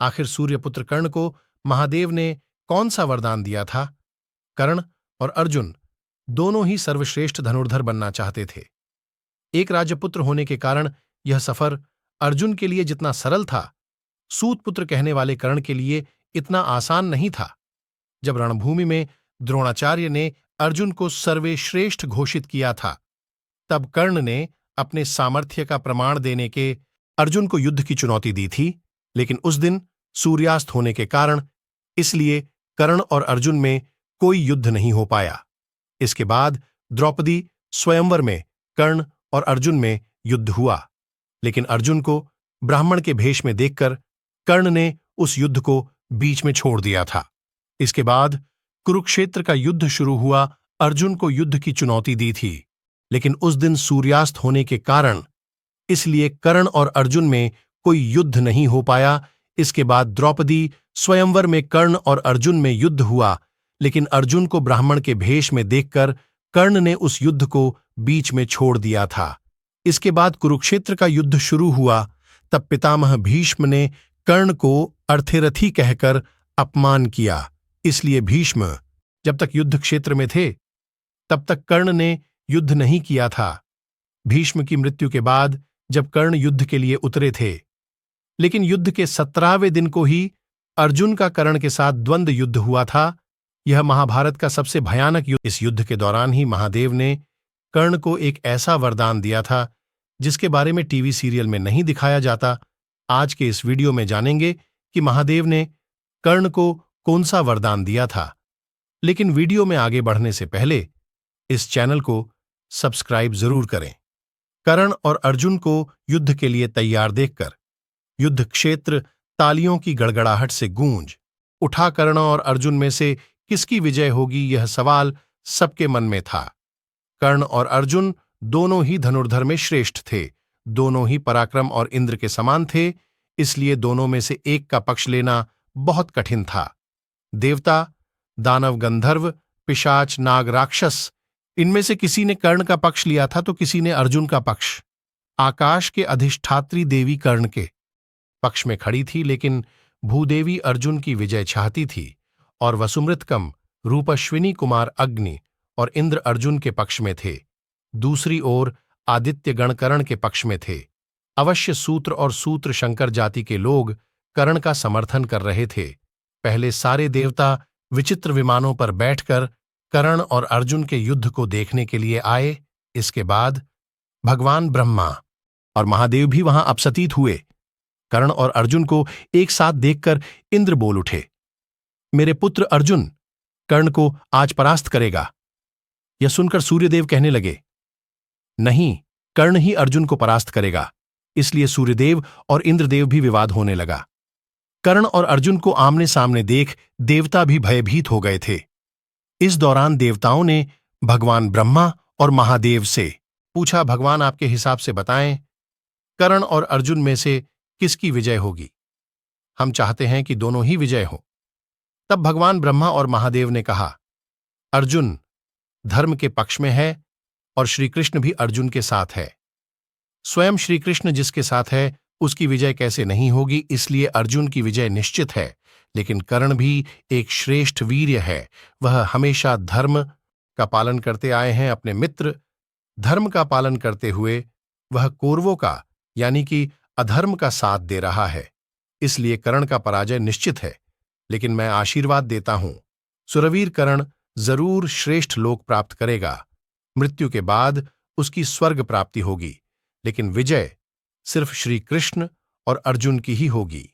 आखिर सूर्यपुत्र कर्ण को महादेव ने कौन सा वरदान दिया था? कर्ण और अर्जुन दोनों ही सर्वश्रेष्ठ धनुर्धर बनना चाहते थे। एक राजपुत्र होने के कारण यह सफर अर्जुन के लिए जितना सरल था, सूतपुत्र कहने वाले कर्ण के लिए इतना आसान नहीं था। जब रणभूमि में द्रोणाचार्य ने अर्जुन को सर्वश्रेष्ठ घोषित किया था, तब कर्ण ने अपने सामर्थ्य का प्रमाण देने के अर्जुन को युद्ध की चुनौती दी थी, लेकिन उस दिन सूर्यास्त होने के कारण इसलिए कर्ण और अर्जुन में कोई युद्ध नहीं हो पाया। इसके बाद द्रौपदी स्वयंवर में कर्ण और अर्जुन में युद्ध हुआ, लेकिन अर्जुन को ब्राह्मण के भेष में देखकर कर्ण ने उस युद्ध को बीच में छोड़ दिया था। इसके बाद कुरुक्षेत्र का युद्ध शुरू हुआ। अर्जुन को युद्ध की चुनौती दी थी, लेकिन उस दिन सूर्यास्त होने के कारण इसलिए कर्ण और अर्जुन में कोई युद्ध नहीं हो पाया। इसके बाद द्रौपदी स्वयंवर में कर्ण और अर्जुन में युद्ध हुआ, लेकिन अर्जुन को ब्राह्मण के भेष में देखकर कर्ण ने उस युद्ध को बीच में छोड़ दिया था। इसके बाद कुरुक्षेत्र का युद्ध शुरू हुआ। तब पितामह भीष्म ने कर्ण को अर्थरथी कहकर अपमान किया। इसलिए भीष्म जब तक युद्ध क्षेत्र में थे, तब तक कर्ण ने युद्ध नहीं किया था। भीष्म की मृत्यु के बाद जब कर्ण युद्ध के लिए उतरे थे, लेकिन युद्ध के 17वें दिन को ही अर्जुन का कर्ण के साथ द्वंद्व युद्ध हुआ था। यह महाभारत का सबसे भयानक युद्ध। इस युद्ध के दौरान ही महादेव ने कर्ण को एक ऐसा वरदान दिया था जिसके बारे में टीवी सीरियल में नहीं दिखाया जाता। आज के इस वीडियो में जानेंगे कि महादेव ने कर्ण को कौन सा वरदान दिया था। लेकिन वीडियो में आगे बढ़ने से पहले इस चैनल को सब्सक्राइब जरूर करें। कर्ण और अर्जुन को युद्ध के लिए तैयार देखकर युद्ध क्षेत्र तालियों की गड़गड़ाहट से गूंज उठा। कर्ण और अर्जुन में से किसकी विजय होगी, यह सवाल सबके मन में था। कर्ण और अर्जुन दोनों ही धनुर्धर में श्रेष्ठ थे, दोनों ही पराक्रम और इंद्र के समान थे, इसलिए दोनों में से एक का पक्ष लेना बहुत कठिन था। देवता, दानव, गंधर्व, पिशाच, नाग, राक्षस, इनमें से किसी ने कर्ण का पक्ष लिया था तो किसी ने अर्जुन का पक्ष। आकाश के अधिष्ठात्री देवी कर्ण के पक्ष में खड़ी थी, लेकिन भूदेवी अर्जुन की विजय चाहती थी और वसुमृतकम रूपश्विनी कुमार अग्नि और इंद्र अर्जुन के पक्ष में थे। दूसरी ओर आदित्य गण कर्ण के पक्ष में थे। अवश्य सूत्र और सूत्र शंकर जाति के लोग कर्ण का समर्थन कर रहे थे। पहले सारे देवता विचित्र विमानों पर बैठकर कर्ण और अर्जुन के युद्ध को देखने के लिए आए। इसके बाद भगवान ब्रह्मा और महादेव भी वहां उपस्थित हुए। कर्ण और अर्जुन को एक साथ देखकर इंद्र बोल उठे, मेरे पुत्र अर्जुन कर्ण को आज परास्त करेगा। यह सुनकर सूर्यदेव कहने लगे, नहीं, कर्ण ही अर्जुन को परास्त करेगा। इसलिए सूर्यदेव और इंद्रदेव भी विवाद होने लगा। कर्ण और अर्जुन को आमने सामने देख देवता भी भयभीत हो गए थे। इस दौरान देवताओं ने भगवान ब्रह्मा और महादेव से पूछा, भगवान आपके हिसाब से बताएं, कर्ण और अर्जुन में से किसकी विजय होगी? हम चाहते हैं कि दोनों ही विजय हो। तब भगवान ब्रह्मा और महादेव ने कहा, अर्जुन धर्म के पक्ष में है और श्री कृष्ण भी अर्जुन के साथ है। स्वयं श्री कृष्ण जिसके साथ है उसकी विजय कैसे नहीं होगी, इसलिए अर्जुन की विजय निश्चित है। लेकिन कर्ण भी एक श्रेष्ठ वीर्य है, वह हमेशा धर्म का पालन करते आए हैं। अपने मित्र धर्म का पालन करते हुए वह कौरवों का यानी कि अधर्म का साथ दे रहा है, इसलिए कर्ण का पराजय निश्चित है। लेकिन मैं आशीर्वाद देता हूं, सुरवीर कर्ण जरूर श्रेष्ठ लोक प्राप्त करेगा। मृत्यु के बाद उसकी स्वर्ग प्राप्ति होगी, लेकिन विजय सिर्फ श्री कृष्ण और अर्जुन की ही होगी।